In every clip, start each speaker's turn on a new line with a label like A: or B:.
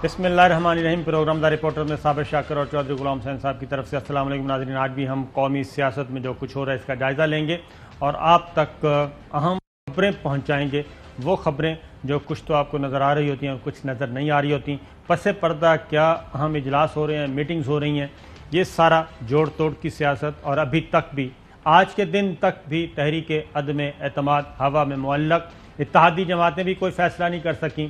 A: بسم اللہ الرحمن الرحیم۔ پروگرام دا رپورٹر میں صابر شاکر اور چودھری غلام حسین صاحب کی طرف سے السلام علیکم ناظرین۔ آج بھی ہم قومی سیاست میں جو کچھ ہو رہا ہے اس کا جائزہ لیں گے اور آپ تک اہم خبریں پہنچائیں گے، وہ خبریں جو کچھ تو آپ کو نظر آ رہی ہوتی ہیں اور کچھ نظر نہیں آ رہی ہوتی۔ پس پردہ کیا اہم اجلاس ہو رہے ہیں، میٹنگز ہو رہی ہیں، یہ سارا جوڑ توڑ کی سیاست، اور ابھی تک بھی آج کے دن تک بھی تحریک عدم اعتماد ہوا میں معلق، اتحادی جماعتیں بھی کوئی فیصلہ نہیں کر سکیں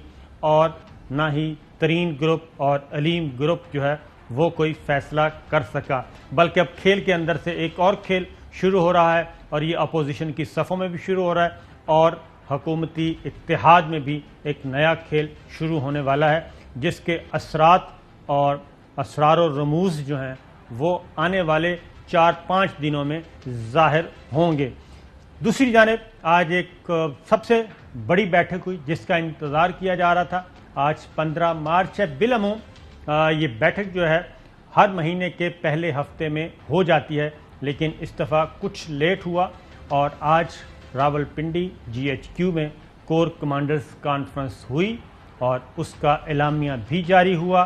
A: اور نہ ہی ترین گروپ اور علیم گروپ جو ہے وہ کوئی فیصلہ کر سکا، بلکہ اب کھیل کے اندر سے ایک اور کھیل شروع ہو رہا ہے اور یہ اپوزیشن کی صفوں میں بھی شروع ہو رہا ہے اور حکومتی اتحاد میں بھی ایک نیا کھیل شروع ہونے والا ہے، جس کے اثرات اور اسرار و رموز جو ہیں وہ آنے والے 4-5 دنوں میں ظاہر ہوں گے۔ دوسری جانب آج ایک سب سے بڑی بیٹھک ہوئی جس کا انتظار کیا جا رہا تھا۔ آج 15 مارچ ہے۔ بالعموم یہ بیٹھک جو ہے ہر مہینے کے پہلے ہفتے میں ہو جاتی ہے، لیکن اس دفعہ کچھ لیٹ ہوا اور آج راولپنڈی GHQ میں کور کمانڈرز کانفرنس ہوئی اور اس کا اعلامیہ بھی جاری ہوا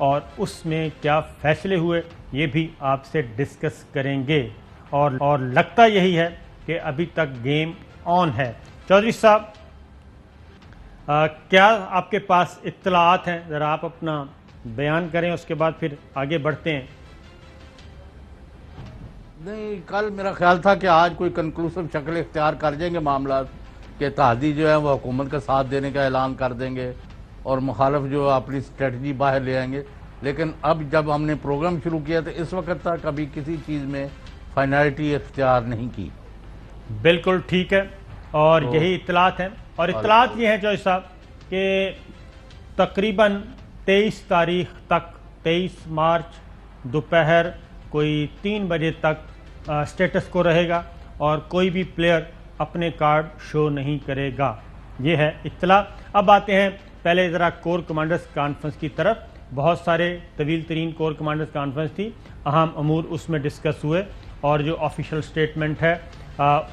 A: اور اس میں کیا فیصلے ہوئے یہ بھی آپ سے ڈسکس کریں گے، اور لگتا یہی ہے کہ ابھی تک گیم آن ہے۔ چودھری صاحب، کیا آپ کے پاس اطلاعات ہیں؟ ذرا آپ اپنا بیان کریں، اس کے بعد پھر آگے بڑھتے ہیں۔
B: نہیں، کل میرا خیال تھا کہ آج کوئی کنکلوسو شکل اختیار کر دیں گے معاملات، کہ اتحادی جو ہے وہ حکومت کا ساتھ دینے کا اعلان کر دیں گے اور مخالف جو اپنی اسٹریٹجی باہر لے آئیں گے، لیکن اب جب ہم نے پروگرام شروع کیا تو اس وقت تک ابھی کسی چیز میں فائنلٹی اختیار نہیں کی۔
A: بالکل ٹھیک ہے، اور یہی اطلاعات ہیں، اور اطلاعات یہ ہیں چودھری صاحب کہ تقریباً 23 تاریخ تک، 23 مارچ دوپہر کوئی 3 بجے تک سٹیٹس کو رہے گا اور کوئی بھی پلیئر اپنے کارڈ شو نہیں کرے گا، یہ ہے اطلاع۔ اب آتے ہیں پہلے ذرا کور کمانڈرز کانفرنس کی طرف۔ بہت سارے طویل ترین کور کمانڈرز کانفرنس تھی، اہم امور اس میں ڈسکس ہوئے، اور جو آفیشیل سٹیٹمنٹ ہے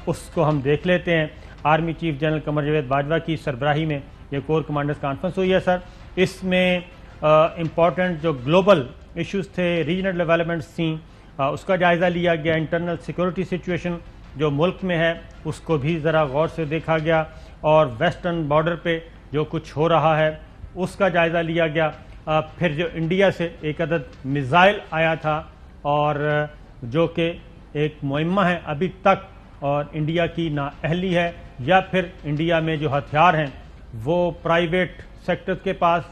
A: اس کو ہم دیکھ لیتے ہیں۔ Army chief general Qamar Javed Bajwa کی سربراہی میں یہ کور کمانڈرز کانفرنس ہوئی ہے سر۔ اس میں امپورٹنٹ جو گلوبل ایشوز تھے، ریجنل ڈیولپمنٹس تھیں، اس کا جائزہ لیا گیا۔ انٹرنل سیکورٹی سچویشن جو ملک میں ہے اس کو بھی ذرا غور سے دیکھا گیا، اور ویسٹرن بارڈر پہ جو کچھ ہو رہا ہے اس کا جائزہ لیا گیا۔ پھر جو انڈیا سے ایک عدد میزائل آیا تھا اور جو کہ ایک معمہ ہے ابھی تک، اور انڈیا کی نااہلی ہے یا پھر انڈیا میں جو ہتھیار ہیں وہ پرائیویٹ سیکٹر کے پاس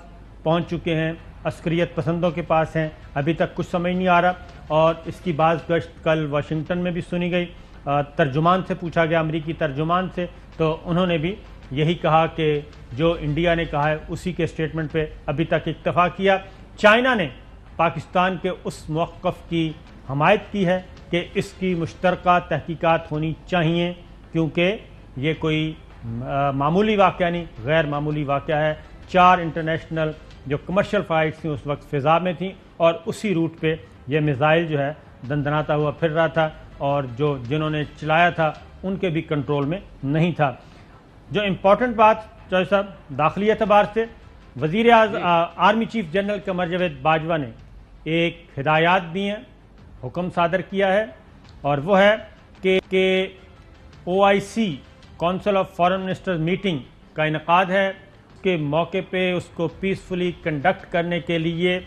A: پہنچ چکے ہیں، عسکریت پسندوں کے پاس ہیں، ابھی تک کچھ سمجھ نہیں آ رہا، اور اس کی بعض گشت کل واشنگٹن میں بھی سنی گئی۔ ترجمان سے پوچھا گیا، امریکی ترجمان سے، تو انہوں نے بھی یہی کہا کہ جو انڈیا نے کہا ہے اسی کے اسٹیٹمنٹ پہ ابھی تک اکتفا کیا۔ چائنا نے پاکستان کے اس موقف کی حمایت کی ہے کہ اس کی مشترکہ تحقیقات ہونی چاہیے، کیونکہ یہ کوئی معمولی واقعہ نہیں، غیر معمولی واقعہ ہے۔ 4 انٹرنیشنل جو کمرشل فلائٹس تھیں اس وقت فضا میں تھیں، اور اسی روٹ پہ یہ میزائل جو ہے دندناتا ہوا پھر رہا تھا، اور جنہوں نے چلایا تھا ان کے بھی کنٹرول میں نہیں تھا۔ جو امپورٹنٹ بات چودھری صاحب داخلی اعتبار سے، وزیر اعظم army chief general Qamar Javed Bajwa نے ایک ہدایات دی ہیں، حکم صادر کیا ہے، اور وہ ہے کہ OIC council of foreign ministers meeting کا انعقاد ہے، اس کے موقع پہ اس کو پیسفلی کنڈکٹ کرنے کے لیے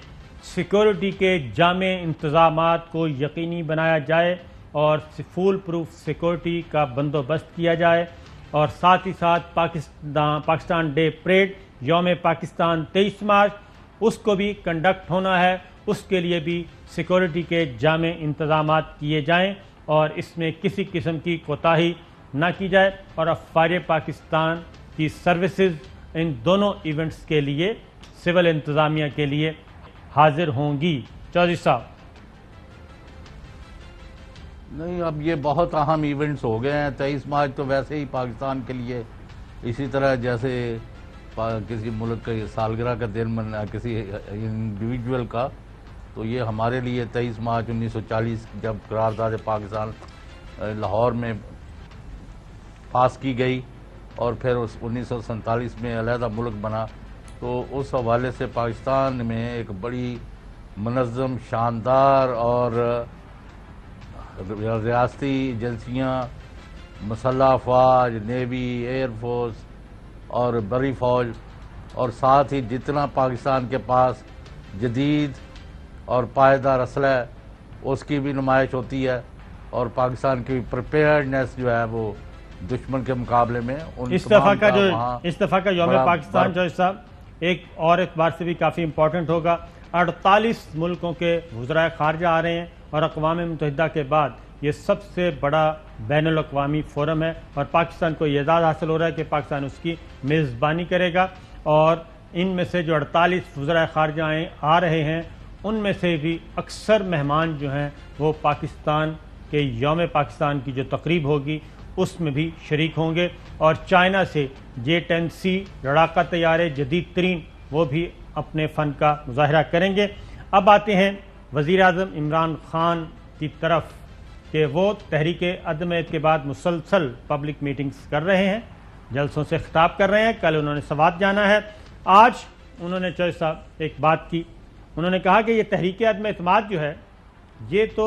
A: سیکورٹی کے جامع انتظامات کو یقینی بنایا جائے اور فول پروف سیکورٹی کا بندوبست کیا جائے، اور ساتھ ہی ساتھ پاکستان ڈے پریڈ یوم پاکستان 23 مارچ اس کو بھی کنڈکٹ ہونا ہے، اس کے لیے بھی سیکورٹی کے جامع انتظامات کیے جائیں اور اس میں کسی قسم کی کوتاہی نہ کی جائے، اور افواج پاکستان کی سروسز ان دونوں ایونٹس کے لیے سول انتظامیہ کے لیے حاضر ہوں گی۔ چودھری صاحب،
B: نہیں، اب یہ بہت اہم ایونٹس ہو گئے ہیں۔ 23 مارچ تو ویسے ہی پاکستان کے لیے اسی طرح جیسے کسی ملک کی سالگرہ کا دن کسی انڈیویجول کا، تو یہ ہمارے لیے 23 مارچ 1940 جب قرارداد پاکستان لاہور میں پاس کی گئی اور پھر 1947 میں علیحدہ ملک بنا، تو اس حوالے سے پاکستان میں ایک بڑی منظم، شاندار اور ریاستی ایجنسیاں، مسلح افواج، نیوی، ایئر فورس اور بری فوج، اور ساتھ ہی جتنا پاکستان کے پاس جدید اور پائیدار اسلحہ ہے اس کی بھی نمائش ہوتی ہے، اور پاکستان کی پریپیئرڈنیس جو ہے وہ دشمن کے مقابلے میں
A: اس دفعہ کا یوم پاکستان جو صاحب ایک اور اعتبار سے بھی کافی امپورٹنٹ ہوگا۔ 48 ملکوں کے وزرائے خارجہ آ رہے ہیں اور اقوام متحدہ کے بعد یہ سب سے بڑا بین الاقوامی فورم ہے، اور پاکستان کو یہ اعزاز حاصل ہو رہا ہے کہ پاکستان اس کی میزبانی کرے گا، اور ان میں سے جو 48 وزرائے خارجہ آ رہے ہیں ان میں سے بھی اکثر مہمان جو ہیں وہ پاکستان کے یوم پاکستان کی جو تقریب ہوگی اس میں بھی شریک ہوں گے، اور چائنا سے J-10C لڑاکا طیارے جدید ترین وہ بھی اپنے فن کا مظاہرہ کریں گے۔ اب آتے ہیں وزیر اعظم عمران خان کی طرف کہ وہ تحریک عدم اعتماد کے بعد مسلسل پبلک میٹنگز کر رہے ہیں، جلسوں سے خطاب کر رہے ہیں۔ کل انہوں نے سوات جانا ہے، آج انہوں نے چوہدری صاحب ایک بات کی، انہوں نے کہا کہ یہ تحریک عدم اعتماد جو ہے یہ تو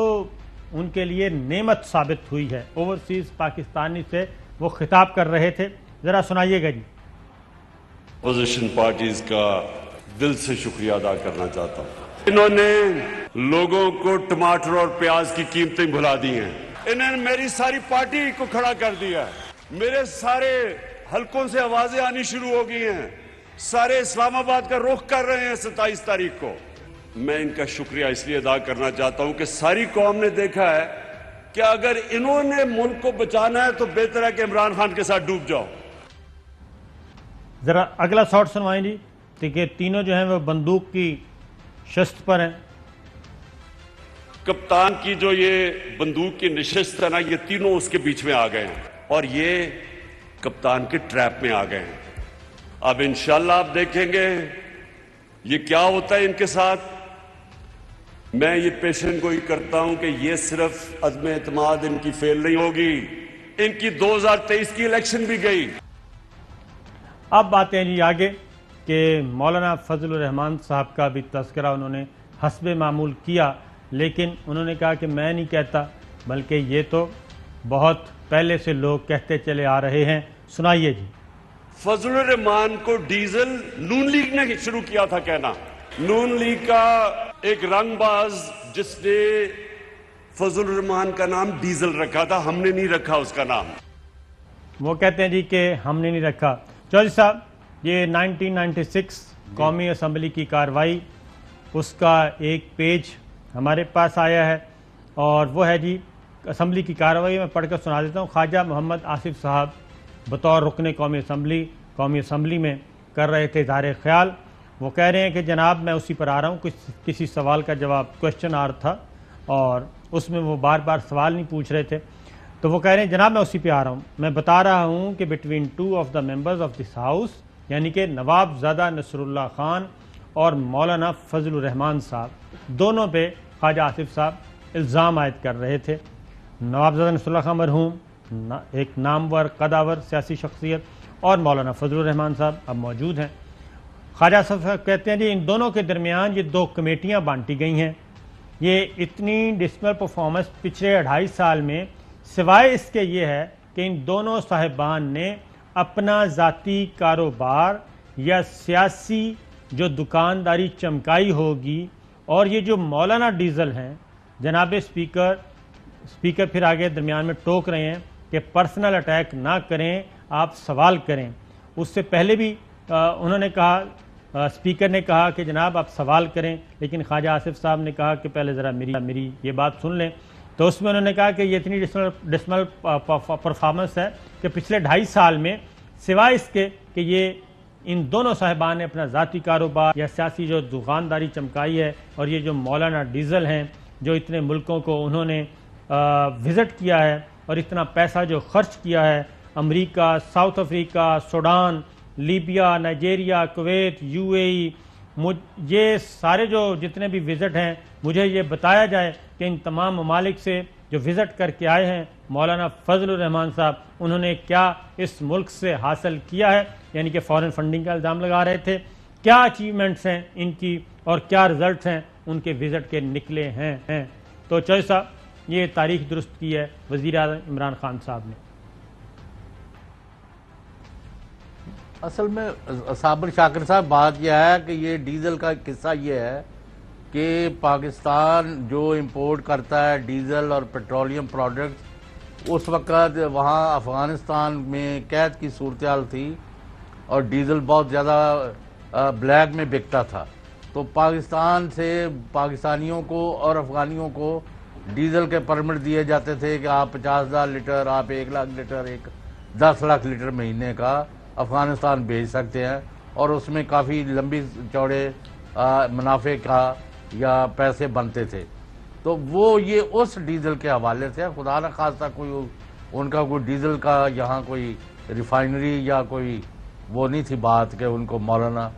A: ان کے لیے نعمت ثابت ہوئی ہے۔ اوورسیز پاکستانی سے وہ خطاب کر رہے تھے، ذرا سنائیے گا جی۔
C: اپوزیشن پارٹیز کا دل سے شکریہ ادا کرنا چاہتا ہوں، انہوں نے لوگوں کو ٹماٹر اور پیاز کی قیمتیں بھلا دی ہیں، انہوں نے میری ساری پارٹی کو کھڑا کر دیا ہے، میرے سارے حلقوں سے آوازیں آنی شروع ہو گئی ہیں، سارے اسلام آباد کا رخ کر رہے ہیں 27 تاریخ کو۔ میں ان کا شکریہ اس لیے ادا کرنا چاہتا ہوں کہ ساری قوم نے دیکھا ہے کہ اگر انہوں نے ملک کو بچانا ہے تو بہتر ہے کہ عمران خان کے ساتھ ڈوب جاؤ۔
A: ذرا اگلا شاٹ سنوائیں جی، کہ تینوں جو ہیں وہ بندوق کی شست پر ہیں۔
C: کپتان کی جو یہ بندوق کی نشست ہے نا، یہ تینوں اس کے بیچ میں آ گئے ہیں اور یہ کپتان کے ٹریپ میں آ گئے ہیں۔ اب انشاءاللہ آپ دیکھیں گے یہ کیا ہوتا ہے ان کے ساتھ۔ میں یہ پیشن گوئی کرتا ہوں کہ یہ صرف عدم اعتماد ان کی فیل نہیں ہوگی، ان کی 2023 کی الیکشن بھی گئی۔
A: اب باتیں جی آگے کہ مولانا فضل الرحمان صاحب کا بھی تذکرہ انہوں نے حسب معمول کیا، لیکن انہوں نے کہا کہ میں نہیں کہتا بلکہ یہ تو بہت پہلے سے لوگ کہتے چلے آ رہے ہیں۔ سنائیے جی۔
C: فضل الرحمان کو ڈیزل نون لیگ نے شروع کیا تھا کہنا، نون لیگ کا ایک رنگ باز جس نے فضل الرحمان کا نام ڈیزل رکھا تھا، ہم نے نہیں رکھا اس کا نام۔
A: وہ کہتے ہیں جی کہ ہم نے نہیں رکھا۔ چودھری صاحب، یہ 1996 قومی اسمبلی کی کارروائی، اس کا ایک پیج ہمارے پاس آیا ہے، اور وہ ہے جی اسمبلی کی کارروائی، میں پڑھ کر سنا دیتا ہوں۔ خواجہ محمد آصف صاحب بطور رکن قومی اسمبلی میں کر رہے تھے اظہار خیال۔ وہ کہہ رہے ہیں کہ جناب میں اسی پر آ رہا ہوں، کسی سوال کا جواب کوشچن آر تھا اور اس میں وہ بار بار سوال نہیں پوچھ رہے تھے، تو وہ کہہ رہے ہیں جناب میں اسی پہ آ رہا ہوں، میں بتا رہا ہوں کہ between 2 of the members of this house, یعنی کہ نواب زادہ نصر اللہ خان اور مولانا فضل الرحمان صاحب، دونوں پہ خواجہ آصف صاحب الزام عائد کر رہے تھے۔ نواب زادہ نصر اللہ خان مرحوم ایک نامور قداور سیاسی شخصیت، اور مولانا فضل الرحمان صاحب اب موجود ہیں۔ خواجہ آصف صاحب کہتے ہیں جی ان دونوں کے درمیان یہ 2 کمیٹیاں بانٹی گئی ہیں، یہ اتنی ڈسمل پرفارمنس پچھلے 2.5 سال میں سوائے اس کے یہ ہے کہ ان دونوں صاحبان نے اپنا ذاتی کاروبار یا سیاسی جو دکانداری چمکائی ہوگی، اور یہ جو مولانا ڈیزل ہیں جناب اسپیکر پھر آگے درمیان میں ٹوک رہے ہیں کہ پرسنل اٹیک نہ کریں، آپ سوال کریں۔ اس سے پہلے بھی انہوں نے کہا، اسپیکر نے کہا کہ جناب آپ سوال کریں، لیکن خواجہ آصف صاحب نے کہا کہ پہلے ذرا میری یہ بات سن لیں، تو اس میں انہوں نے کہا کہ یہ اتنی ڈسمل پرفارمنس ہے کہ پچھلے 2.5 سال میں سوائے اس کے کہ یہ ان دونوں صاحبان نے اپنا ذاتی کاروبار یا سیاسی جو دکانداری چمکائی ہے، اور یہ جو مولانا ڈیزل ہیں جو اتنے ملکوں کو انہوں نے وزٹ کیا ہے اور اتنا پیسہ جو خرچ کیا ہے، America, South Africa, Sudan, Libya, Nigeria, Kuwait, UAE، یہ سارے جو جتنے بھی وزٹ ہیں، مجھے یہ بتایا جائے کہ ان تمام ممالک سے جو وزٹ کر کے آئے ہیں مولانا فضل الرحمان صاحب، انہوں نے کیا اس ملک سے حاصل کیا ہے، یعنی کہ فارن فنڈنگ کا الزام لگا رہے تھے۔ کیا اچیومنٹس ہیں ان کی اور کیا رزلٹس ہیں ان کے وزٹ کے نکلے ہیں. تو چوہے صاحب یہ تاریخ درست کی ہے وزیر اعظم عمران خان صاحب نے.
B: اصل میں صابر شاکر صاحب بات یہ ہے کہ یہ ڈیزل کا قصہ یہ ہے کہ پاکستان جو امپورٹ کرتا ہے ڈیزل اور پیٹرولیم پروڈکٹس، اس وقت وہاں افغانستان میں قید کی صورتحال تھی اور ڈیزل بہت زیادہ بلیک میں بکتا تھا. تو پاکستان سے پاکستانیوں کو اور افغانیوں کو ڈیزل کے پرمٹ دیے جاتے تھے کہ آپ 50,000 لیٹر، آپ 1 لاکھ لیٹر، 10 لاکھ لیٹر مہینے کا افغانستان بھیج سکتے ہیں، اور اس میں کافی لمبی چوڑے منافع کا یا پیسے بنتے تھے. تو وہ یہ اس ڈیزل کے حوالے سے خدا نہ خواستہ کوئی ان کا کوئی ڈیزل کا یہاں کوئی ریفائنری یا کوئی وہ نہیں تھی بات کہ ان کو مولانا،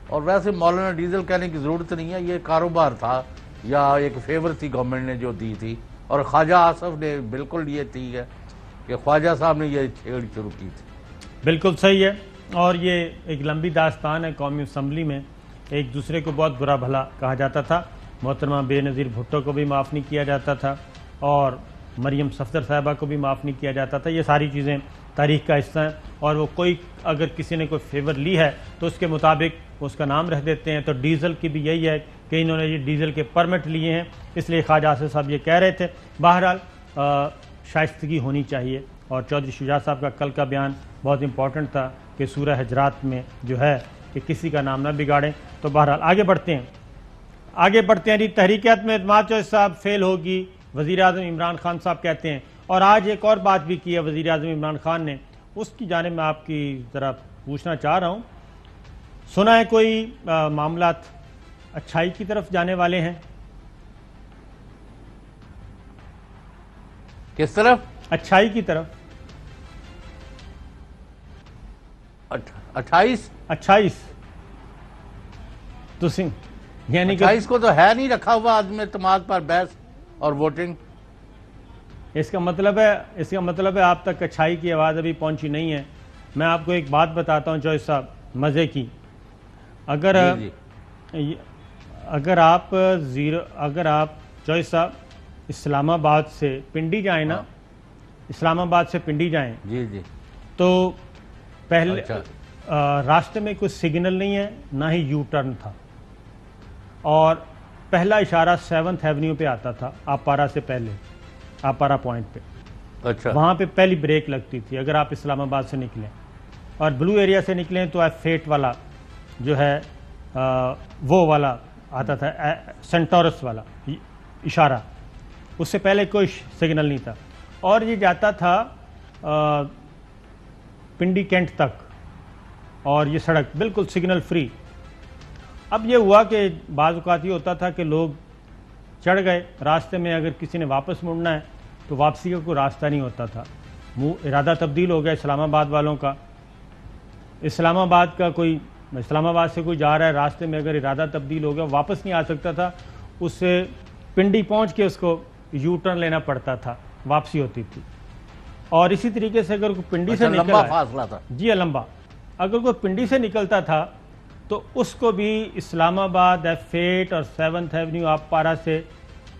B: اور ویسے مولانا ڈیزل کہنے کی ضرورت نہیں ہے، یہ کاروبار تھا یا ایک فیور تھی گورنمنٹ نے جو دی تھی. اور خواجہ آصف نے بالکل یہ تھی ہے کہ خواجہ صاحب نے یہ چھیڑ شروع کی تھی.
A: بالکل صحیح ہے. اور یہ ایک لمبی داستان ہے. قومی اسمبلی میں ایک دوسرے کو بہت برا بھلا کہا جاتا تھا. محترمہ بے نظیر بھٹو کو بھی معاف نہیں کیا جاتا تھا اور مریم صفدر صاحبہ کو بھی معاف نہیں کیا جاتا تھا. یہ ساری چیزیں تاریخ کا حصہ ہیں اور وہ کوئی اگر کسی نے کوئی فیور لی ہے تو اس کے مطابق اس کا نام رکھ دیتے ہیں. تو ڈیزل کی بھی یہی ہے کہ انہوں نے یہ ڈیزل کے پرمٹ لیے ہیں، اس لیے خواجہ آصف صاحب یہ کہہ رہے تھے. بہرحال شائستگی ہونی چاہیے. اور چودھری شجاع صاحب کا کل کا بیان بہت امپورٹنٹ تھا کہ سورہ حجرات میں جو ہے کہ کسی کا نام نہ بگاڑیں. تو بہرحال آگے بڑھتے ہیں. تحریکات میں اعتماد چوہے صاحب فیل ہوگی، وزیر اعظم عمران خان صاحب کہتے ہیں. اور آج ایک اور بات بھی کی ہے وزیر اعظم عمران خان نے، اس کی جانب میں آپ کی ذرا پوچھنا چاہ رہا ہوں. سنا ہے کوئی معاملات اچھائی کی طرف جانے والے ہیں؟
B: کس طرف؟
A: اچھائی کی طرف. 28 تو یعنی
B: 28 کو تو ہے نہیں رکھا ہوا عدم اعتماد پر بحث اور ووٹنگ.
A: اس کا مطلب ہے آپ تک اچھائی کی آواز ابھی پہنچی نہیں ہے. میں آپ کو ایک بات بتاتا ہوں چوہے صاحب مزے کی. اگر آپ چوہے صاحب اسلام آباد سے پنڈی جائیں نا، اسلام آباد سے پنڈی جائیں
B: جی
A: تو پہلے راستے میں کوئی سگنل نہیں ہے، نہ ہی یو ٹرن تھا، اور پہلا اشارہ 7th ایونیو پہ آتا تھا آپارا سے پہلے، آپارا پوائنٹ پہ.
B: اچھا.
A: وہاں پہ پہلی بریک لگتی تھی اگر آپ اسلام آباد سے نکلیں، اور بلو ایریا سے نکلیں تو فیٹ والا جو ہے وہ والا آتا تھا، سینٹورس والا اشارہ. اس سے پہلے کوئی سگنل نہیں تھا، اور یہ جاتا تھا پنڈی کینٹ تک، اور یہ سڑک بالکل سگنل فری. اب یہ ہوا کہ بعض اوقات یہ ہوتا تھا کہ لوگ چڑھ گئے راستے میں، اگر کسی نے واپس مڑنا ہے تو واپسی کا کوئی راستہ نہیں ہوتا تھا. ارادہ تبدیل ہو گیا اسلام آباد والوں کا. اسلام آباد سے کوئی جا رہا ہے راستے میں، اگر ارادہ تبدیل ہو گیا واپس نہیں آ سکتا تھا، اس سے پنڈی پہنچ کے اس کو یو ٹرن لینا پڑتا تھا، واپسی ہوتی تھی. اور اسی طریقے سے اگر کوئی پنڈی سے
B: لمبا فاصلہ تھا.
A: جی لمبا. اگر کوئی پنڈی سے نکلتا تھا تو اس کو بھی اسلام آباد فیٹ اور 7th ایونیو آپارا سے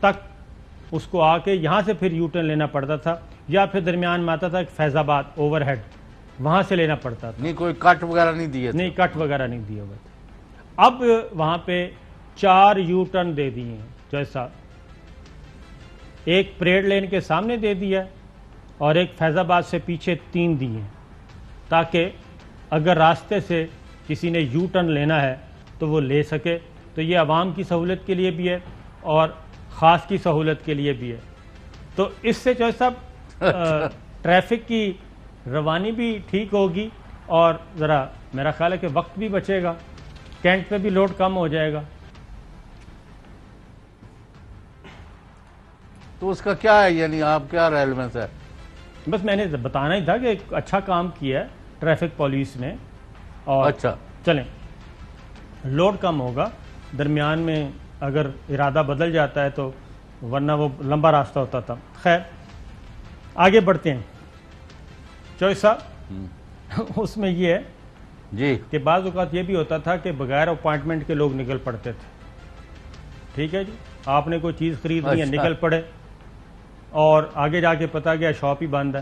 A: تک اس کو آ کے یہاں سے پھر یو ٹرن لینا پڑتا تھا، یا پھر درمیان میں آتا تھا ایک فیض آباد اوور ہیڈ، وہاں سے لینا پڑتا تھا.
B: نہیں کوئی کٹ وغیرہ نہیں دیے؟
A: نہیں کٹ وغیرہ نہیں دیے ہوئے تھے. اب وہاں پہ 4 یو ٹرن دے دیے ہیں جیسا، ایک پریڈ لین کے سامنے دے دیا اور ایک فیض آباد سے پیچھے 3 دیے ہیں، تاکہ اگر راستے سے کسی نے یو ٹرن لینا ہے تو وہ لے سکے. تو یہ عوام کی سہولت کے لیے بھی ہے اور خاص کی سہولت کے لیے بھی ہے. تو اس سے جو صاحب ٹریفک کی روانی بھی ٹھیک ہوگی، اور ذرا میرا خیال ہے کہ وقت بھی بچے گا، کینٹ پہ بھی لوڈ کم ہو جائے گا.
B: تو اس کا کیا ہے، یعنی آپ کیا ریلیونس ہے؟
A: بس میں نے بتانا ہی تھا کہ ایک اچھا کام کیا ہے ٹریفک پولیس نے. اور
B: اچھا
A: چلیں لوڈ کم ہوگا درمیان میں، اگر ارادہ بدل جاتا ہے تو، ورنہ وہ لمبا راستہ ہوتا تھا. خیر آگے بڑھتے ہیں چوہے صاحب. اس میں یہ ہے
B: جی
A: کہ بعض اوقات یہ بھی ہوتا تھا کہ بغیر اپوائنٹمنٹ کے لوگ نکل پڑتے تھے. ٹھیک ہے جی, آپ نے کوئی چیز خریدنی ہے, نکل پڑے, اور آگے جا کے پتا گیا شاپ ہی بند ہے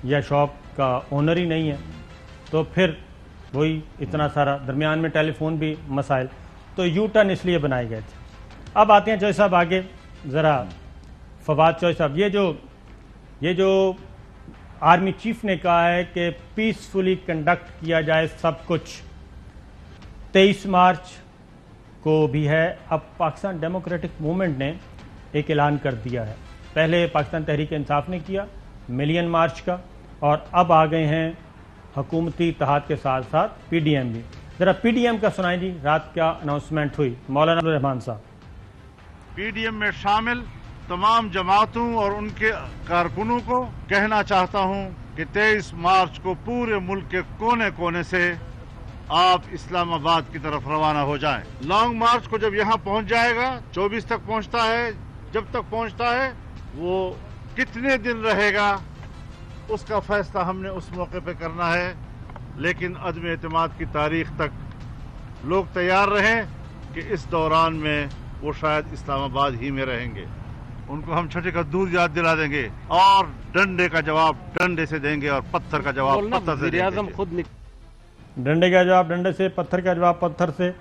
A: یا شاپ کا اونر ہی نہیں ہے, تو پھر وہی اتنا سارا, درمیان میں ٹیلی فون بھی مسائل. تو یو ٹرن اس لیے بنائے گئے تھے. اب آتے ہیں چوہے صاحب آگے ذرا, فواد چوہے صاحب, یہ جو آرمی چیف نے کہا ہے کہ پیسفلی کنڈکٹ کیا جائے سب کچھ, 23 مارچ کو بھی ہے. اب پاکستان ڈیموکریٹک موومنٹ نے ایک اعلان کر دیا ہے. پہلے پاکستان تحریک انصاف نے کیا ملین مارچ کا, اور اب آ گئے ہیں حکومتی اتحاد کے ساتھ ساتھ پی ڈی ایم بھی. ذرا پی ڈی ایم کا سنائیں جی, رات کیا اناؤنسمنٹ ہوئی, مولانا عبدالرحمان صاحب.
D: پی ڈی ایم میں شامل تمام جماعتوں اور ان کے کارکنوں کو کہنا چاہتا ہوں کہ 23 مارچ کو پورے ملک کے کونے کونے سے آپ اسلام آباد کی طرف روانہ ہو جائیں. لانگ مارچ کو جب یہاں پہنچ جائے گا, 24 تک پہنچتا ہے, جب تک پہنچتا ہے وہ کتنے دن رہے گا اس کا فیصلہ ہم نے اس موقع پہ کرنا ہے. لیکن عدم اعتماد کی تاریخ تک لوگ تیار رہیں کہ اس دوران میں وہ شاید اسلام آباد ہی میں رہیں گے. ان کو ہم چھٹے کا دودھ یاد دلا دیں گے, اور ڈنڈے کا جواب ڈنڈے سے دیں گے, اور پتھر کا جواب پتھر سے دیں گے.
A: ڈنڈے کا جواب ڈنڈے سے, پتھر کا جواب پتھر سے.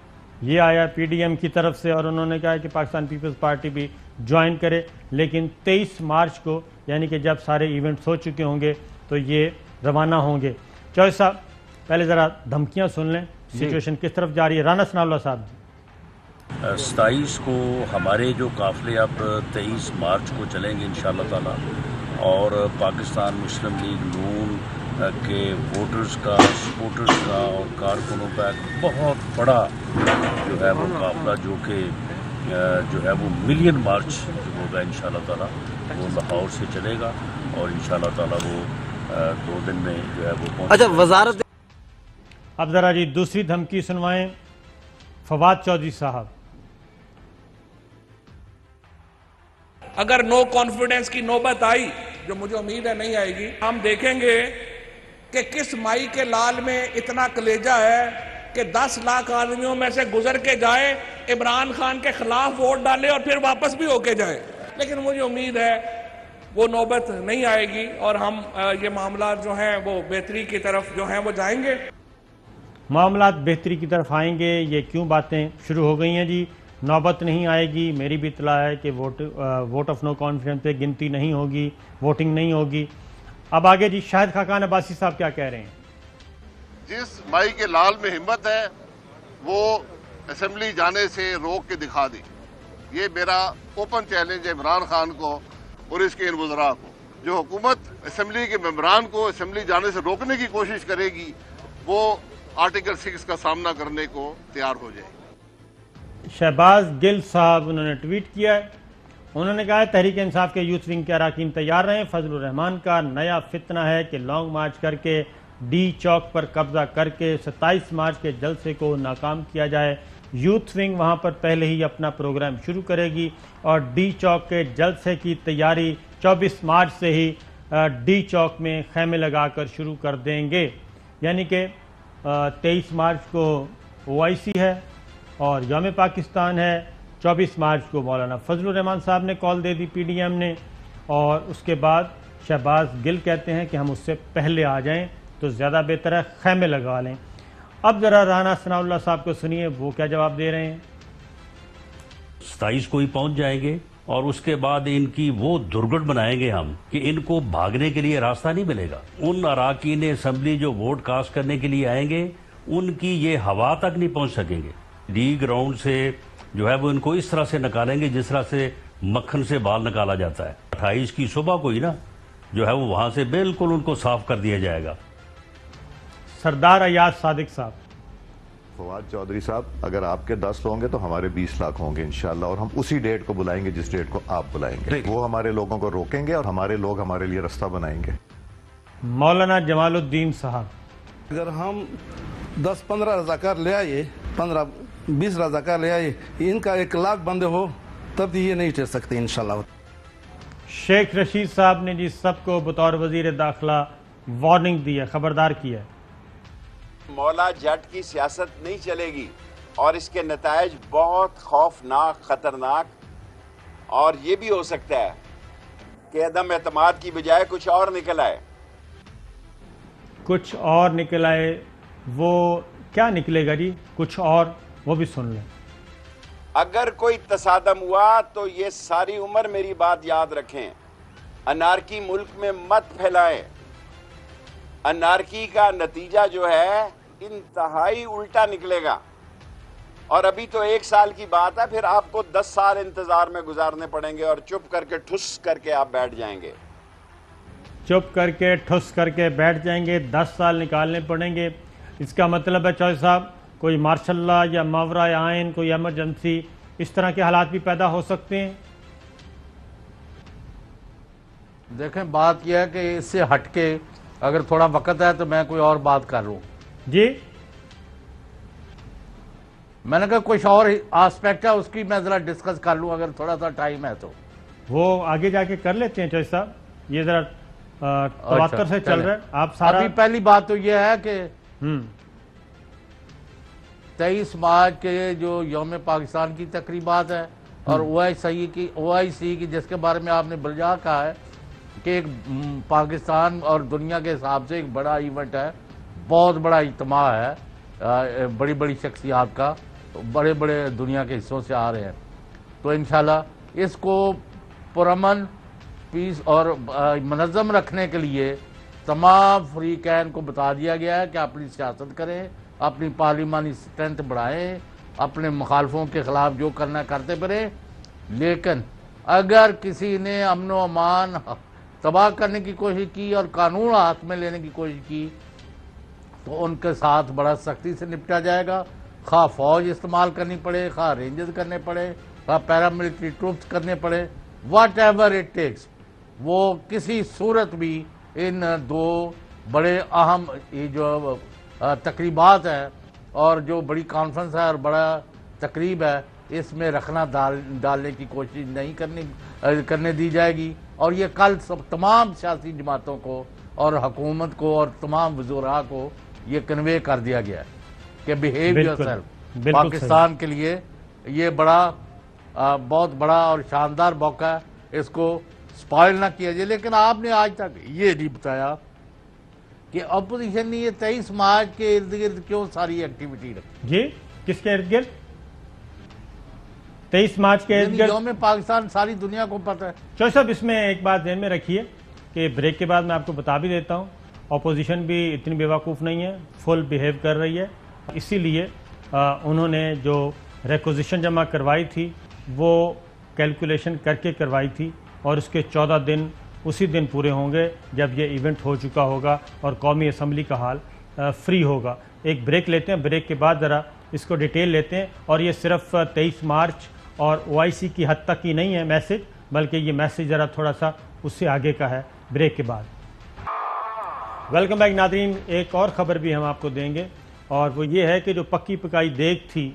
A: یہ آیا پی ڈی ایم کی طرف سے, اور انہوں نے کہا کہ پاکستان پیپلز پارٹی بھی جوائن کرے, لیکن 23 مارچ کو یعنی کہ جب سارے ایونٹس ہو چکے ہوں گے تو یہ روانہ ہوں گے. چوہے صاحب پہلے ذرا دھمکیاں سن لیں, سچویشن کس طرف جا رہی ہے. رانا ثناء اللہ صاحب.
E: 27 کو ہمارے جو قافلے اب 23 مارچ کو چلیں گے انشاءاللہ تعالی, اور پاکستان مسلم لیگ نون کے ووٹرز کا, سپورٹرز کا اور کارکنوں کا ایک بہت بڑا جو ہے وہ قافلہ جو ہے وہ ملین مارچ ہوگا انشاءاللہ تعالی, وہ لاہور سے چلے گا, اور انشاءاللہ تعالی وہ 2 دن میں جو ہے وہ پہنچ.
F: اچھا وزارت.
A: اب ذرا جی دوسری دھمکی سنوائیں فواد چودھری صاحب.
G: اگر نو کانفیڈنس کی نوبت آئی, جو مجھے امید ہے نہیں آئے گی, ہم دیکھیں گے کہ کس مائی کے لال میں اتنا کلیجہ ہے کہ 10 لاکھ آدمیوں میں سے گزر کے جائے, عمران خان کے خلاف ووٹ ڈالے اور پھر واپس بھی ہو کے جائے. لیکن مجھے امید ہے وہ نوبت نہیں آئے گی, اور ہم یہ معاملات جو ہیں وہ بہتری کی طرف جو ہیں وہ جائیں گے.
A: معاملات بہتری کی طرف آئیں گے, یہ کیوں باتیں شروع ہو گئی ہیں جی. نوبت نہیں آئے گی, میری بھی اطلاع ہے کہ ووٹ آف نو کانفیڈنس پہ گنتی نہیں ہوگی, ووٹنگ نہیں ہوگی. اب آگے جی شاہد خاقان عباسی صاحب کیا کہہ رہے ہیں.
H: جس مائی کے لال میں ہمت ہے وہ اسمبلی جانے سے روک کے دکھا دی. یہ میرا اوپن چیلنج ہے عمران خان کو اور اس کے ان وزراء کو. جو حکومت اسمبلی کے ممبران کو اسمبلی جانے سے روکنے کی کوشش کرے گی, وہ آرٹیکل 6 کا سامنا کرنے کو تیار ہو جائے.
A: شہباز گل صاحب انہوں نے ٹویٹ کیا ہے, انہوں نے کہا ہے تحریک انصاف کے یوتھ ونگ کے اراکین تیار رہیں. فضل الرحمان کا نیا فتنہ ہے کہ لانگ مارچ کر کے ڈی چوک پر قبضہ کر کے 27 مارچ کے جلسے کو ناکام کیا جائے. یوتھ ونگ وہاں پر پہلے ہی اپنا پروگرام شروع کرے گی, اور ڈی چوک کے جلسے کی تیاری 24 مارچ سے ہی ڈی چوک میں خیمے لگا کر شروع کر دیں گے. یعنی کہ 23 مارچ کو OIC ہے اور یوم پاکستان ہے, 24 مارچ کو مولانا فضل الرحمان صاحب نے کال دے دی پی ڈی ایم نے, اور اس کے بعد شہباز گل کہتے ہیں کہ ہم اس سے پہلے آ جائیں تو زیادہ بہتر ہے, خیمے لگا لیں. اب ذرا رانا ثناء اللہ صاحب کو سنیے, وہ کیا جواب دے رہے ہیں.
E: 27 کو ہی پہنچ جائیں گے, اور اس کے بعد ان کی وہ درگٹ بنائیں گے ہم کہ ان کو بھاگنے کے لیے راستہ نہیں ملے گا. ان اراکین اسمبلی جو ووٹ کاسٹ کرنے کے لیے آئیں گے, ان کی یہ ہوا تک نہیں پہنچ سکیں گے. ڈی گراؤنڈ سے جو ہے وہ ان کو اس طرح سے نکالیں گے جس طرح سے مکھن سے بال نکالا جاتا ہے. 28 کی صبح کو ہی نا جو ہے وہ وہاں سے بالکل ان کو صاف کر دیا جائے گا.
A: سردار ایاز صادق صاحب.
I: فواد چودھری صاحب, اگر آپ کے 10 ہوں گے تو ہمارے 20 لاکھ ہوں گے انشاءاللہ, اور ہم اسی ڈیٹ کو بلائیں گے جس ڈیٹ کو آپ بلائیں گے. وہ ہمارے لوگوں کو روکیں گے اور ہمارے لوگ ہمارے لیے راستہ بنائیں گے.
A: مولانا جمال الدین صاحب.
J: اگر ہم 10-15 رضاکار لے آئے, 15-20 رضاکار لے آئے, ان کا 1 لاکھ بندے ہو تب یہ نہیں ٹھہر سکتے انشاءاللہ.
A: شیخ رشید صاحب نے جی سب کو بطور وزیر داخلہ وارننگ دی ہے, خبردار کیا ہے.
F: مولا جٹ کی سیاست نہیں چلے گی اور اس کے نتائج بہت خوفناک، خطرناک، اور یہ بھی ہو سکتا ہے کہ عدم اعتماد کی بجائے کچھ اور نکل آئے.
A: کچھ اور نکل آئے، وہ کیا نکلے گا جی؟ کچھ اور، وہ بھی سن لیں.
F: اگر کوئی تصادم ہوا تو یہ ساری عمر میری بات یاد رکھیں، انارکی ملک میں مت پھیلائیں. انارکی کا نتیجہ جو ہے انتہائی الٹا نکلے گا، اور ابھی تو 1 سال کی بات ہے، پھر آپ کو 10 سال انتظار میں گزارنے پڑیں گے اور چپ کر کے ٹھس کر کے آپ بیٹھ جائیں گے.
A: چپ کر کے ٹھس کر کے بیٹھ جائیں گے، 10 سال نکالنے پڑیں گے. اس کا مطلب ہے چوہدری صاحب کوئی مارشل لا یا ماورائے آئین، کوئی ایمرجنسی، اس طرح کے حالات بھی پیدا ہو سکتے ہیں.
B: دیکھیں بات یہ ہے کہ اس سے ہٹ کے اگر تھوڑا وقت ہے تو میں کوئی اور بات کر لوں.
A: جی
B: میں نے کہا کچھ اور آسپیکٹ ہے اس کی میں ذرا ڈسکس کر لوں اگر تھوڑا سا ٹائم ہے تو.
A: وہ آگے جا کے کر لیتے ہیں چوہدری صاحب، یہ ذرا تواتر سے چل رہا ہے. آپ سارا
B: ابھی پہلی بات تو یہ ہے کہ 23 مارچ کے جو یوم پاکستان کی تقریبات ہے اور او آئی سی کی جس کے بارے میں آپ نے بلجا کہا ہے کہ ایک پاکستان اور دنیا کے حساب سے ایک بڑا ایونٹ ہے، بہت بڑا اجتماع ہے بڑی بڑی شخصیات کا، بڑے بڑے دنیا کے حصوں سے آ رہے ہیں. تو انشاءاللہ اس کو پرامن، پیس اور منظم رکھنے کے لیے تمام فریقین کو بتا دیا گیا ہے کہ اپنی سیاست کریں، اپنی پارلیمانی اسٹرینتھ بڑھائیں، اپنے مخالفوں کے خلاف جو کرنا کرتے پھریں. لیکن اگر کسی نے امن و امان تباہ کرنے کی کوشش کی اور قانون ہاتھ میں لینے کی کوشش کی تو ان کے ساتھ بڑا سختی سے نپٹا جائے گا. خواہ فوج استعمال کرنی پڑے، خواہ رینجز کرنے پڑے، خواہ پیراملٹری ٹروپس کرنے پڑے، واٹ ایور اٹ ٹیکس. وہ کسی صورت بھی ان 2 بڑے اہم جو تقریبات ہیں اور جو بڑی کانفرنس ہے اور بڑا تقریب ہے اس میں رکھنا ڈالنے کی کوشش نہیں کرنے دی جائے گی. اور یہ کل تمام سیاسی جماعتوں کو اور حکومت کو اور تمام وزراء کو یہ کنوے کر دیا گیا ہے کہ بیہیو یور سیلف. پاکستان کے لیے یہ بہت بڑا اور شاندار موقع ہے، اس کو سپائل نہ کیا جائے. لیکن آپ نے آج تک یہ نہیں بتایا کہ اپوزیشن نے یہ 23 مارچ کے ارد گرد کیوں ساری ایکٹیویٹی رکھی.
A: جی کس کے ارد گرد؟ 23 مارچ کے ارد گرد
B: یوم پاکستان ساری دنیا کو پتہ ہے.
A: چوہدری صاحب اس میں ایک بات ذہن میں رکھیے کہ بریک کے بعد میں آپ کو بتا بھی دیتا ہوں، اپوزیشن بھی اتنی بیوقوف نہیں ہے، فل بیہیو کر رہی ہے. اسی لیے انہوں نے جو ریکوزیشن جمع کروائی تھی وہ کیلکولیشن کر کے کروائی تھی، اور اس کے 14 دن اسی دن پورے ہوں گے جب یہ ایونٹ ہو چکا ہوگا اور قومی اسمبلی کا حال فری ہوگا. ایک بریک لیتے ہیں، بریک کے بعد ذرا اس کو ڈیٹیل لیتے ہیں. اور یہ صرف 23 مارچ اور او آئی سی کی حد تک ہی نہیں ہے میسج، بلکہ یہ میسج ذرا تھوڑا سا اس سے آگے کا ہے. بریک کے بعد ویلکم بیک ناظرین. ایک اور خبر بھی ہم آپ کو دیں گے، اور وہ یہ ہے کہ جو پکی پکائی دیگ تھی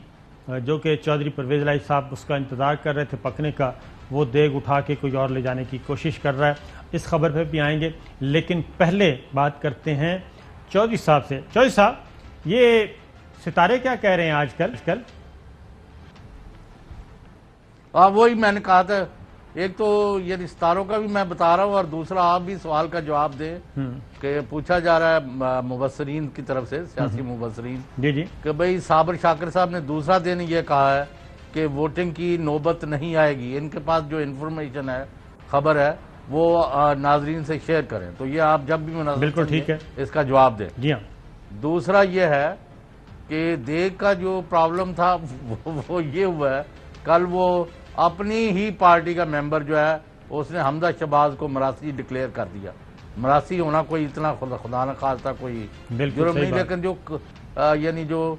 A: جو کہ چودھری پرویز الہی صاحب اس کا انتظار کر رہے تھے پکنے کا، وہ دیگ اٹھا کے کوئی اور لے جانے کی کوشش کر رہا ہے. اس خبر پہ بھی آئیں گے، لیکن پہلے بات کرتے ہیں چودھری صاحب سے. چودھری صاحب یہ ستارے کیا کہہ رہے ہیں آج کل؟
B: وہی میں نے کہا تھا، ایک تو یہ ستاروں کا بھی میں بتا رہا ہوں اور دوسرا آپ بھی سوال کا جواب دیں کہ پوچھا جا رہا ہے مبصرین کی طرف سے، سیاسی مبصرین،
A: جی
B: کہ بھئی صابر شاکر صاحب نے دوسرا دن یہ کہا ہے کہ ووٹنگ کی نوبت نہیں آئے گی. ان کے پاس جو انفارمیشن ہے، خبر ہے، وہ ناظرین سے شیئر کریں. تو یہ آپ جب بھی مناظر
A: بالکل ٹھیک ہے
B: اس کا جواب دیں.
A: جی ہاں.
B: دوسرا یہ ہے کہ دیگ کا جو پرابلم تھا وہ یہ ہوا ہے، کل وہ اپنی ہی پارٹی کا ممبر جو ہے اس نے حمزہ شہباز کو مراسی ڈکلیئر کر دیا. مراسی ہونا کوئی اتنا خدا نہ خواستہ کوئی جرم نہیں، لیکن جو یعنی جو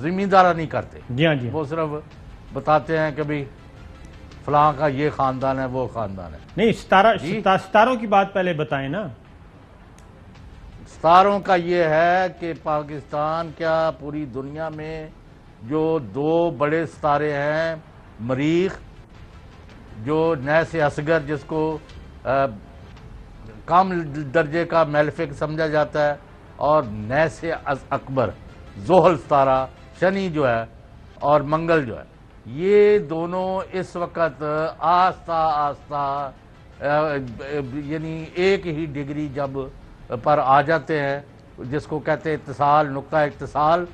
B: زمیندارہ نہیں کرتے،
A: جی
B: وہ صرف بتاتے ہیں کہ بھئی فلاں کا یہ خاندان ہے وہ خاندان ہے.
A: نہیں، ستاروں کی بات پہلے بتائیں نا.
B: ستاروں کا یہ ہے کہ پاکستان کیا پوری دنیا میں جو 2 بڑے ستارے ہیں، مریخ جو نیس اصغر جس کو کم درجے کا میلیفک سمجھا جاتا ہے، اور نیس اکبر زحل ستارہ شنی جو ہے اور منگل جو ہے یہ دونوں اس وقت آہستہ آہستہ یعنی ایک ہی ڈگری جب پر آ جاتے ہیں جس کو کہتے ہیں اتصال نقطہ اتصال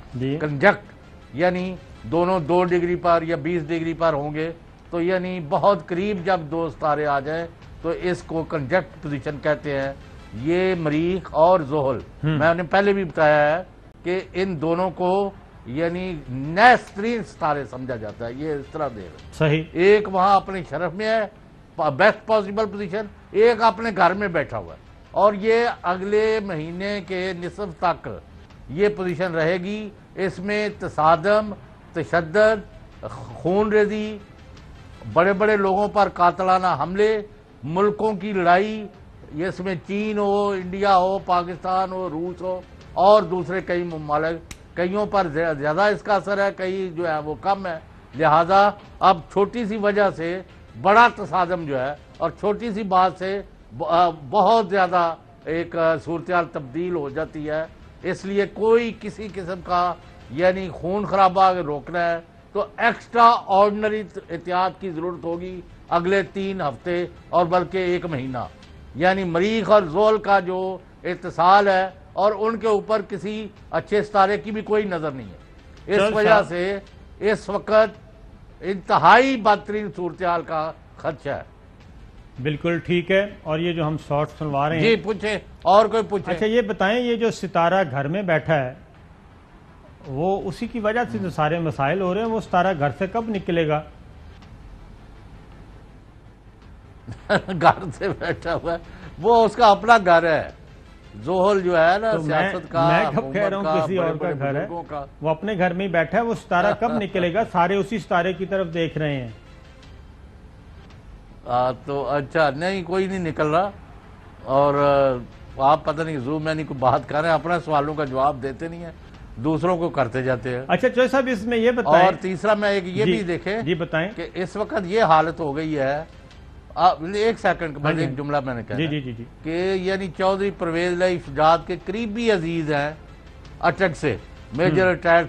B: کنجکٹ یعنی دونوں 2 ڈگری پر یا 20 ڈگری پر ہوں گے تو یعنی بہت قریب جب 2 ستارے آ جائیں تو اس کو کنجکٹ پوزیشن کہتے ہیں. یہ مریخ اور زحل میں نے پہلے بھی بتایا ہے کہ ان دونوں کو یعنی نیس ترین ستارے سمجھا جاتا ہے. یہ اس طرح دے رہے
A: صحیح
B: ایک وہاں اپنے شرف میں ہے بیسٹ پاسبل پوزیشن ایک اپنے گھر میں بیٹھا ہوا ہے اور یہ اگلے مہینے کے نصف تک یہ پوزیشن رہے گی. اس میں تصادم تشدد خون ریزی بڑے بڑے لوگوں پر قاتلانہ حملے ملکوں کی لڑائی اس میں چین ہو انڈیا ہو پاکستان ہو روس ہو اور دوسرے کئی ممالک کئیوں پر زیادہ اس کا اثر ہے کئی جو ہے وہ کم ہے. لہذا اب چھوٹی سی وجہ سے بڑا تصادم جو ہے اور چھوٹی سی بات سے بہت زیادہ ایک صورتحال تبدیل ہو جاتی ہے. اس لیے کوئی کسی قسم کا یعنی خون خرابہ روکنا ہے تو ایکسٹرا آرڈنری احتیاط کی ضرورت ہوگی اگلے 3 ہفتے اور بلکہ 1 مہینہ. یعنی مریخ اور زحل کا جو اتصال ہے اور ان کے اوپر کسی اچھے ستارے کی بھی کوئی نظر نہیں ہے. اس وجہ سے اس وقت انتہائی بدترین صورتحال کا خدشہ ہے.
A: بالکل ٹھیک ہے. اور یہ جو ہم شارٹ سنوا رہے ہیں
B: جی پوچھیں اور کوئی پوچھیں.
A: اچھا یہ بتائیں یہ جو ستارہ گھر میں بیٹھا ہے وہ اسی کی وجہ سے جو سارے مسائل ہو رہے ہیں وہ ستارہ گھر سے کب نکلے گا؟
B: گھر سے بیٹھا ہوا ہے وہ اس کا اپنا گھر ہے. زحل جو ہے نا سیاست کا
A: میں کب کہہ رہا ہوں کسی اور کا گھر ہے وہ اپنے گھر میں ہی بیٹھا ہے. وہ ستارہ کب نکلے گا؟ سارے اسی ستارے کی طرف دیکھ رہے ہیں.
B: تو اچھا نہیں کوئی نہیں نکل رہا اور آپ پتہ نہیں زوم میں نہیں کوئی بات کر رہے ہیں اپنے سوالوں کا جواب دیتے نہیں ہیں دوسروں کو کرتے جاتے ہیں.
A: اچھا چوہے صاحب اس میں یہ بتائیں
B: اور تیسرا میں یہ بھی دیکھیں
A: جی بتائیں
B: کہ اس وقت یہ حالت ہو گئی ہے 1 سیکنڈ بعد ایک جملہ میں نے کہا
A: جی
B: کہ یعنی چودھری پرویز علیہ شجاعت کے قریبی عزیز ہیں اٹک سے میجر ریٹائرڈ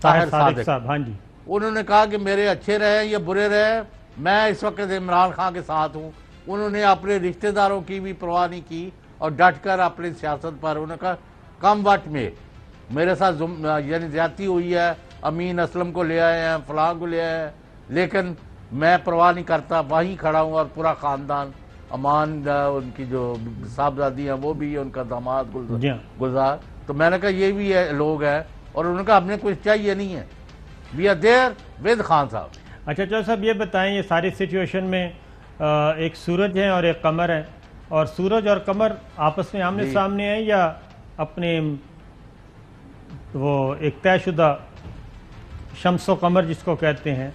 B: طاہر صادق
A: صاحب ہاں جی
B: انہوں نے کہا کہ میرے اچھے رہے یا برے رہے میں اس وقت عمران خان کے ساتھ ہوں. انہوں نے اپنے رشتہ داروں کی بھی پرواہ نہیں کی اور ڈٹ کر اپنی سیاست پر انہوں نے کہا کم وقت میں میرے ساتھ یعنی زیادتی ہوئی ہے امین اسلم کو لے آئے ہیں فلاں کو لے آئے ہیں لیکن میں پرواہ نہیں کرتا وہیں کھڑا ہوں اور پورا خاندان امان ان کی جو صاحبزادی ہیں وہ بھی ان کا داماد گلزار. تو میں نے کہا یہ بھی لوگ ہیں اور انہوں نے کہا ہم نے کچھ چاہیے نہیں ہے we are there with Khan صاحب.
A: اچھا چوہے صاحب یہ بتائیں یہ ساری سچویشن میں ایک سورج ہے اور ایک قمر ہے اور سورج اور قمر آپس میں آمنے سامنے ہیں یا اپنے وہ ایک طے شدہ شمس و قمر جس کو کہتے ہیں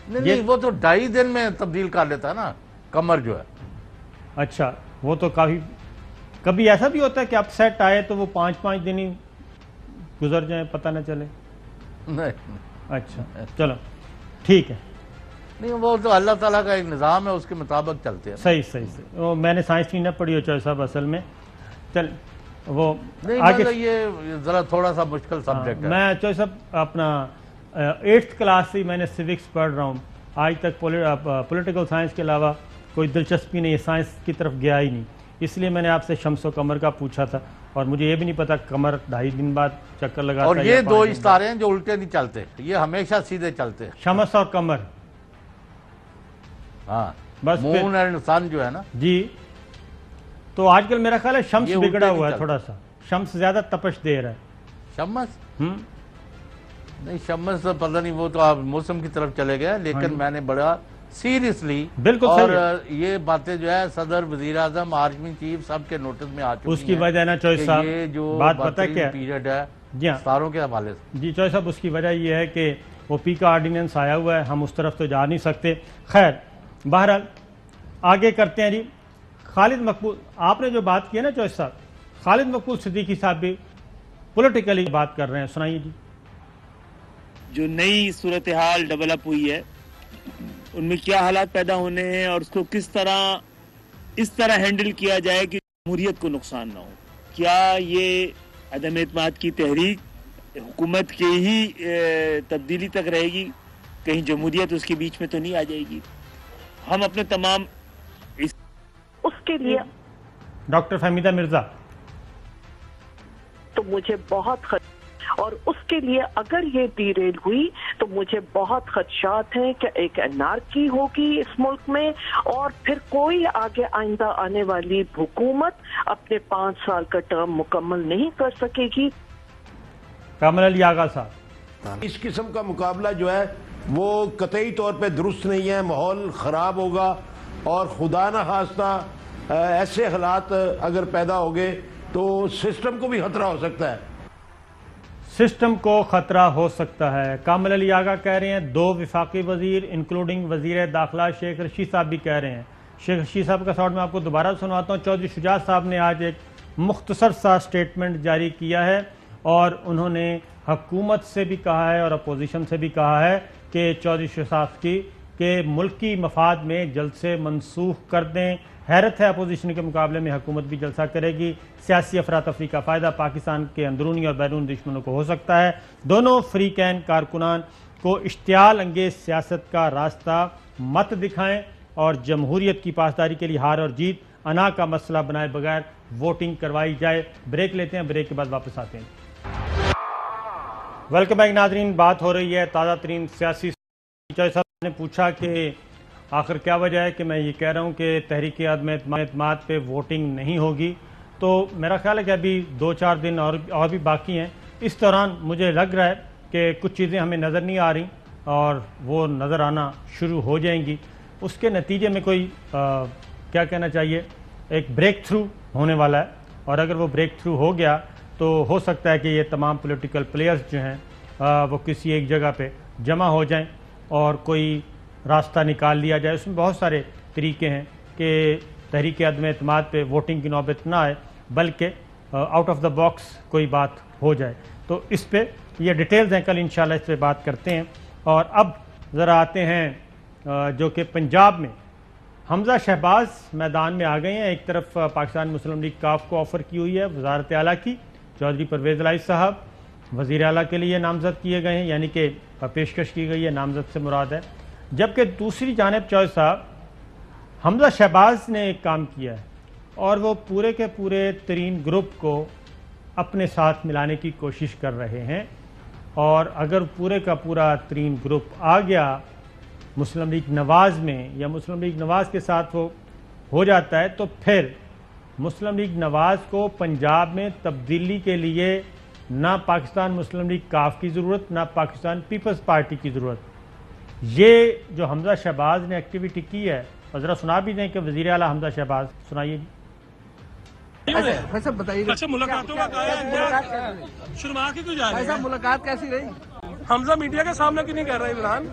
B: نہیں وہ تو 2.5 دن میں تبدیل کر لیتا ہے نا قمر جو ہے.
A: اچھا وہ تو کبھی ایسا بھی ہوتا ہے کہ اپ سیٹ آئے تو وہ 5 دن ہی گزر جائیں پتہ نہ چلے؟
B: نہیں
A: اچھا چلو ٹھیک ہے.
B: نہیں وہ تو اللہ تعالیٰ کا ایک نظام ہے اس کے مطابق چلتے ہیں.
A: صحیح وہ میں نے سائنس نہیں نہ پڑھی ہو چوہے صاحب اصل میں چل وہ
B: نہیں یہ ذرا تھوڑا سا مشکل سبجیکٹ ہے.
A: میں چوہے صاحب اپنا 8th کلاس سے میں نے سیوکس پڑھ رہا ہوں آج تک پولیٹیکل سائنس کے علاوہ کوئی دلچسپی نہیں ہے سائنس کی طرف گیا ہی نہیں اس لیے میں نے آپ سے شمس و قمر کا پوچھا تھا اور مجھے یہ بھی نہیں پتا قمر 2.5 دن بعد چکر لگاتا ہے.
B: اور یہ 2 ستارے ہیں جو الٹے نہیں چلتے یہ ہمیشہ سیدھے چلتے ہیں
A: شمس اور قمر.
B: ہاں
A: بس
B: مون اینڈ سن جو ہے نا
A: جی. تو آج کل میرا خیال ہے شمس بگڑا ہوا ہے تھوڑا سا شمس زیادہ تپش دے رہا ہے.
B: شمس نہیں شمس تو پتہ نہیں وہ تو آپ موسم کی طرف چلے گئے لیکن میں نے بڑا سیریسلی
A: بالکل
B: اور یہ باتیں جو ہے صدر وزیر اعظم آرمی چیف سب کے نوٹس میں آ چکی ہیں.
A: اس کی وجہ نا چوہے صاحب
B: یہ جو
A: بات پتہ کیا
B: پیریڈ ہے
A: جی
B: ستاروں کے حوالے سے
A: جی چوہے صاحب اس کی وجہ یہ ہے کہ وہ پی کا آرڈیننس آیا ہوا ہے ہم اس طرف تو جا نہیں سکتے. خیر بہرحال آگے کرتے ہیں. جی خالد مقبول آپ نے جو بات کی ہے نا چوہے صاحب خالد مقبول صدیقی صاحب بھی پولیٹیکلی بات کر رہے ہیں سنائیے جی.
K: جو نئی صورتحال ڈیولپ ہوئی ہے ان میں کیا حالات پیدا ہونے ہیں اور اس کو کس طرح ہینڈل کیا جائے کہ جمہوریت کو نقصان نہ ہو. کیا یہ عدم اعتماد کی تحریک حکومت کی ہی تبدیلی تک رہے گی, کہیں جمہوریت اس کے بیچ میں تو نہیں آ جائے گی. ہم اپنے تمام
L: اس کے لیے
A: ڈاکٹر فہمیدہ مرزا
L: تو مجھے بہت اور اس کے لیے اگر یہ ڈی ریل ہوئی تو مجھے بہت خدشات ہیں کہ ایک انارکی ہوگی اس ملک میں, اور پھر کوئی آگے آئندہ آنے والی حکومت اپنے 5 سال کا ٹرم مکمل نہیں کر سکے گی.
A: کامل علی آغا صاحب,
M: اس قسم کا مقابلہ جو ہے وہ قطعی طور پہ درست نہیں ہے, ماحول خراب ہوگا, اور خدا نہ خواستہ ایسے حالات اگر پیدا ہو گئے تو سسٹم کو بھی خطرہ ہو سکتا ہے.
A: سسٹم کو خطرہ ہو سکتا ہے. کامل علی آغا کہہ رہے ہیں, 2 وفاقی وزیر انکلوڈنگ وزیر داخلہ شیخ رشید صاحب بھی کہہ رہے ہیں. شیخ رشید صاحب کا ساؤنڈ میں آپ کو دوبارہ سنواتا ہوں. چودھری شجاعت صاحب نے آج ایک مختصر سا سٹیٹمنٹ جاری کیا ہے, اور انہوں نے حکومت سے بھی کہا ہے اور اپوزیشن سے بھی کہا ہے کہ چودھری شجاعت کی کہ ملکی مفاد میں جلسے منسوخ کر دیں. حیرت ہے اپوزیشن کے مقابلے میں حکومت بھی جلسہ کرے گی. سیاسی افراتفری کا فائدہ پاکستان کے اندرونی اور بیرون دشمنوں کو ہو سکتا ہے. دونوں فری کین کارکنان کو اشتعال انگیز سیاست کا راستہ مت دکھائیں, اور جمہوریت کی پاسداری کے لیے ہار اور جیت انا کا مسئلہ بنائے بغیر ووٹنگ کروائی جائے. بریک لیتے ہیں, بریک کے بعد واپس آتے ہیں. ویلکم بیک ناظرین, بات ہو رہی ہے تازہ ترین سیاسی. صاحب نے پوچھا کہ آخر کیا وجہ ہے کہ میں یہ کہہ رہا ہوں کہ تحریک عدم اعتماد پہ ووٹنگ نہیں ہوگی. تو میرا خیال ہے کہ ابھی 2-4 دن اور بھی باقی ہیں. اس دوران مجھے لگ رہا ہے کہ کچھ چیزیں ہمیں نظر نہیں آ رہی اور وہ نظر آنا شروع ہو جائیں گی. اس کے نتیجے میں کوئی کیا کہنا چاہیے, ایک بریک تھرو ہونے والا ہے, اور اگر وہ بریک تھرو ہو گیا تو ہو سکتا ہے کہ یہ تمام پولیٹیکل پلیئرز جو ہیں وہ کسی ایک جگہ پہ جمع ہو جائیں اور کوئی راستہ نکال لیا جائے. اس میں بہت سارے طریقے ہیں کہ تحریک عدم اعتماد پہ ووٹنگ کی نوبت نہ آئے, بلکہ آؤٹ آف دا باکس کوئی بات ہو جائے. تو اس پہ یہ ڈیٹیلز ہیں, کل انشاءاللہ اس پہ بات کرتے ہیں. اور اب ذرا آتے ہیں جو کہ پنجاب میں حمزہ شہباز میدان میں آ گئے ہیں. ایک طرف پاکستان مسلم لیگ کاف کو آفر کی ہوئی ہے وزارت اعلیٰ کی, چودھری پرویز الہی صاحب وزیر اعلیٰ کے لیے نامزد کیے گئے ہیں, یعنی کہ پیشکش کی گئی ہے, نامزد سے مراد ہے. جبکہ دوسری جانب چودھری صاحب حمزہ شہباز نے ایک کام کیا ہے, اور وہ پورے کے پورے ترین گروپ کو اپنے ساتھ ملانے کی کوشش کر رہے ہیں. اور اگر پورے کا پورا ترین گروپ آ گیا مسلم لیگ نواز میں, یا مسلم لیگ نواز کے ساتھ وہ ہو جاتا ہے, تو پھر مسلم لیگ نواز کو پنجاب میں تبدیلی کے لیے نہ پاکستان مسلم لیگ کاف کی ضرورت, نہ پاکستان پیپلز پارٹی کی ضرورت. یہ جو حمزہ شہباز نے ایکٹیویٹی کی ہے, اور ذرا سنا بھی دیں کہ وزیر اعلیٰ حمزہ شہباز, سنائیے.
N: اچھا, ملاقاتوں کا شروعات کی کیوں جا رہی ہے؟
O: ملاقات کیسی رہی؟
N: حمزہ میڈیا کے سامنے کیوں نہیں کر رہے عمران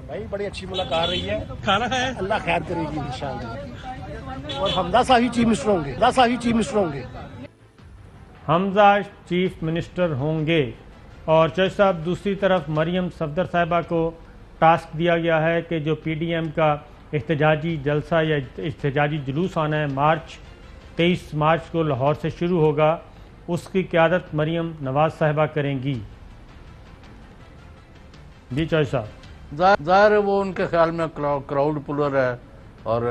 O: بھائی؟ بڑی اچھی ملاقات رہی ہے,
N: کھانا ہے,
O: اللہ خیر کرے گی انشاءاللہ. اور حمزہ صاحب ہی چیف منسٹر ہوں گے.
A: حمزہ چیف منسٹر ہوں گے. اور چودھری صاحب دوسری طرف مریم صفدر صاحبہ کو ٹاسک دیا گیا ہے کہ جو پی ڈی ایم کا احتجاجی جلسہ یا احتجاجی جلوس آنا ہے 23 مارچ کو لاہور سے شروع ہوگا, اس کی قیادت مریم نواز صاحبہ کریں گی. جی چودھری صاحب,
B: ظاہر ہے وہ ان کے خیال میں کراؤڈ پولر ہے, اور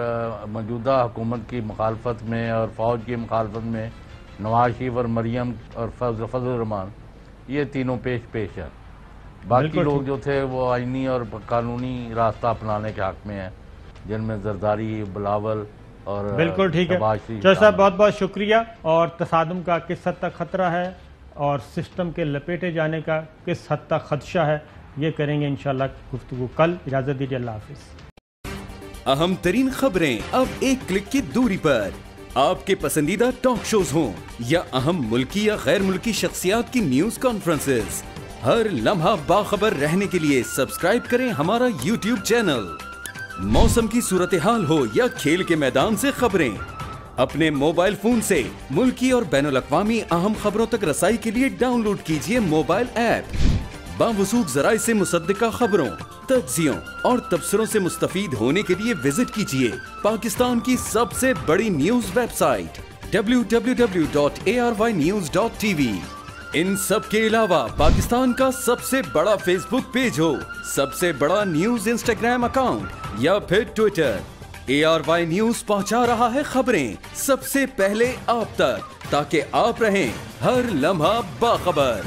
B: موجودہ حکومت کی مخالفت میں اور فوج کی مخالفت میں نواز شریف اور مریم اور فضل الرحمان یہ تینوں پیش ہیں. باقی لوگ جو تھے وہ آئینی اور قانونی راستہ اپنانے کے حق میں ہیں, جن میں زرداری, بلاول اور
A: بالکل ٹھیک ہے. چودھری صاحب بہت بہت شکریہ. اور تصادم کا کس حد تک خطرہ ہے اور سسٹم کے لپیٹے جانے کا کس حد تک خدشہ ہے, یہ کریں گے انشاءاللہ گفتگو کل. اجازت دیجیے, اللہ حافظ.
P: اہم ترین خبریں اب ایک کلک کی دوری پر. آپ کے پسندیدہ ٹاک شوز ہوں یا اہم ملکی یا غیر ملکی شخصیات کی نیوز کانفرنسز, ہر لمحہ باخبر رہنے کے لیے سبسکرائب کریں ہمارا یوٹیوب چینل. موسم کی صورتحال ہو یا کھیل کے میدان سے خبریں, اپنے موبائل فون سے ملکی اور بین الاقوامی اہم خبروں تک رسائی کے لیے ڈاؤن لوڈ کیجیے موبائل ایپ. باوثوق ذرائع سے مصدقہ خبروں, تجزیوں اور تبصروں سے مستفید ہونے کے لیے وزٹ کیجیے پاکستان کی سب سے بڑی نیوز ویب سائٹ www.arYnews.tv. ان سب کے علاوہ پاکستان کا سب سے بڑا فیس بک پیج ہو, سب سے بڑا نیوز انسٹاگرام اکاؤنٹ یا پھر ٹویٹر, ARY نیوز پہنچا رہا ہے خبریں سب سے پہلے آپ تک, تاکہ آپ رہیں ہر لمحہ باخبر.